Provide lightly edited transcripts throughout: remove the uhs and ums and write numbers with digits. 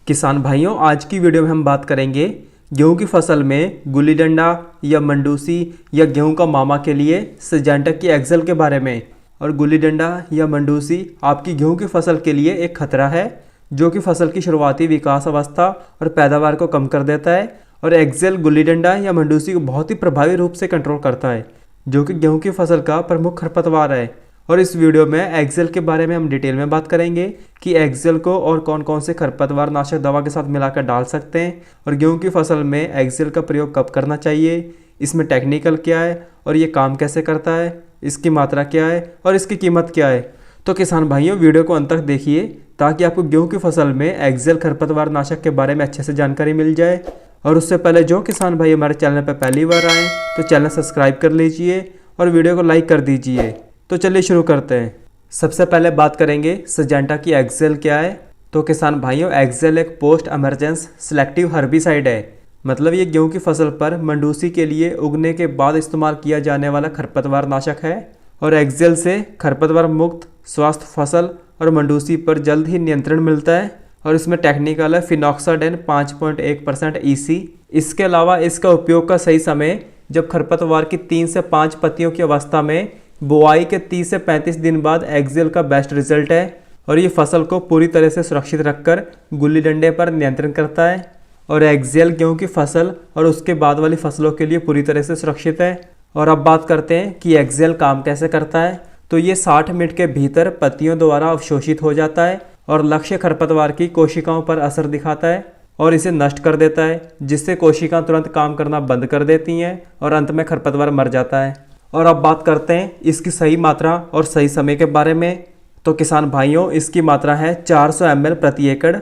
किसान भाइयों, आज की वीडियो में हम बात करेंगे गेहूं की फसल में गुल्ली डंडा या मंडूसी या गेहूं का मामा के लिए सिंजेंटा की एक्सेल के बारे में। और गुल्ली डंडा या मंडूसी आपकी गेहूं की फसल के लिए एक खतरा है जो कि फसल की शुरुआती विकास अवस्था और पैदावार को कम कर देता है। और एक्सेल गुल्ली डंडा या मंडूसी को बहुत ही प्रभावी रूप से कंट्रोल करता है जो कि गेहूं की फसल का प्रमुख खरपतवार है। और इस वीडियो में एक्सेल के बारे में हम डिटेल में बात करेंगे कि एक्सेल को और कौन कौन से खरपतवार नाशक दवा के साथ मिलाकर डाल सकते हैं और गेहूं की फसल में एक्सेल का प्रयोग कब करना चाहिए, इसमें टेक्निकल क्या है और ये काम कैसे करता है, इसकी मात्रा क्या है और इसकी कीमत क्या है। तो किसान भाइयों, वीडियो को अंत तक देखिए ताकि आपको गेहूँ की फसल में एक्सेल खरपतवार नाशक के बारे में अच्छे से जानकारी मिल जाए। और उससे पहले जो किसान भाई हमारे चैनल पर पहली बार आए तो चैनल सब्सक्राइब कर लीजिए और वीडियो को लाइक कर दीजिए। तो चलिए शुरू करते हैं। सबसे पहले बात करेंगे सिंजेंटा की एक्सेल क्या है। तो किसान भाइयों, एक्सेल एक पोस्ट इमरजेंस सेलेक्टिव हर्बिसाइड है। मतलब ये गेहूं की फसल पर मंडूसी के लिए उगने के बाद इस्तेमाल किया जाने वाला खरपतवार नाशक है। और एक्सेल से खरपतवार मुक्त स्वस्थ फसल और मंडूसी पर जल्द ही नियंत्रण मिलता है। और इसमें टेक्निकल है फिनॉक्साडेन 5.1% EC। इसके अलावा इसका उपयोग का सही समय जब खरपतवार की 3 से 5 पत्तियों की अवस्था में बुआई के 30 से 35 दिन बाद एक्सेल का बेस्ट रिजल्ट है। और ये फसल को पूरी तरह से सुरक्षित रखकर गुल्ली डंडे पर नियंत्रण करता है। और एक्सेल गेहूं की फसल और उसके बाद वाली फसलों के लिए पूरी तरह से सुरक्षित है। और अब बात करते हैं कि एक्सेल काम कैसे करता है। तो ये 60 मिनट के भीतर पत्तियों द्वारा अवशोषित हो जाता है और लक्ष्य खरपतवार की कोशिकाओं पर असर दिखाता है और इसे नष्ट कर देता है, जिससे कोशिकाएं तुरंत काम करना बंद कर देती हैं और अंत में खरपतवार मर जाता है। और अब बात करते हैं इसकी सही मात्रा और सही समय के बारे में। तो किसान भाइयों, इसकी मात्रा है 400 ml प्रति एकड़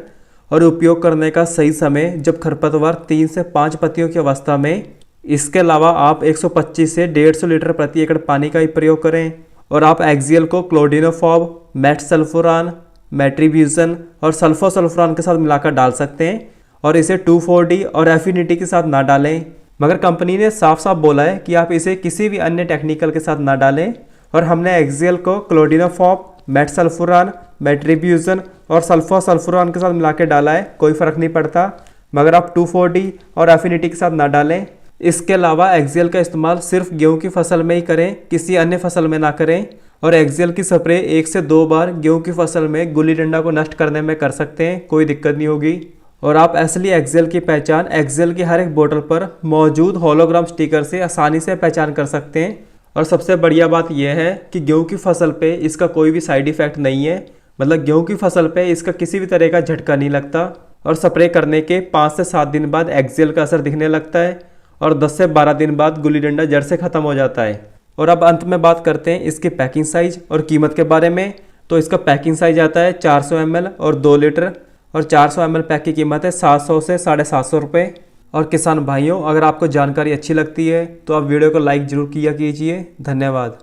और उपयोग करने का सही समय जब खरपतवार 3 से 5 पत्तियों की अवस्था में। इसके अलावा आप 125 से 150 लीटर प्रति एकड़ पानी का ही प्रयोग करें। और आप एक्सेल को क्लोडिनोफॉब, मेटसल्फुरान, मेट्रीब्यूजन और सल्फोसल्फुरान के साथ मिलाकर डाल सकते हैं। और इसे 2,4-D और एफिनिटी के साथ ना डालें। मगर कंपनी ने साफ साफ बोला है कि आप इसे किसी भी अन्य टेक्निकल के साथ ना डालें। और हमने एक्सेल को क्लोडिनोफॉब, मेटसल्फुरान, मेट्रीब्यूजन और सल्फोसल्फुरान के साथ मिला के डाला है, कोई फ़र्क नहीं पड़ता। मगर आप 2,4-D और एफिनिटी के साथ ना डालें। इसके अलावा एक्सेल का इस्तेमाल सिर्फ गेहूं की फसल में ही करें, किसी अन्य फसल में ना करें। और एक्सेल की स्प्रे 1 से 2 बार गेहूं की फसल में गुल्ली डंडा को नष्ट करने में कर सकते हैं, कोई दिक्कत नहीं होगी। और आप असली एक्सेल की पहचान एक्सेल की हर एक बोतल पर मौजूद होलोग्राम स्टिकर से आसानी से पहचान कर सकते हैं। और सबसे बढ़िया बात यह है कि गेहूं की फसल पे इसका कोई भी साइड इफेक्ट नहीं है। मतलब गेहूं की फसल पे इसका किसी भी तरह का झटका नहीं लगता। और स्प्रे करने के 5 से 7 दिन बाद एक्सेल का असर दिखने लगता है और 10 से 12 दिन बाद गुल्ली डंडा जड़ से ख़त्म हो जाता है। और अब अंत में बात करते हैं इसकी पैकिंग साइज और कीमत के बारे में। तो इसका पैकिंग साइज आता है 400 ml और 2 लीटर। और 400 ml पैक की कीमत है 700 से 750 रुपये। और किसान भाइयों, अगर आपको जानकारी अच्छी लगती है तो आप वीडियो को लाइक ज़रूर किया कीजिए। धन्यवाद।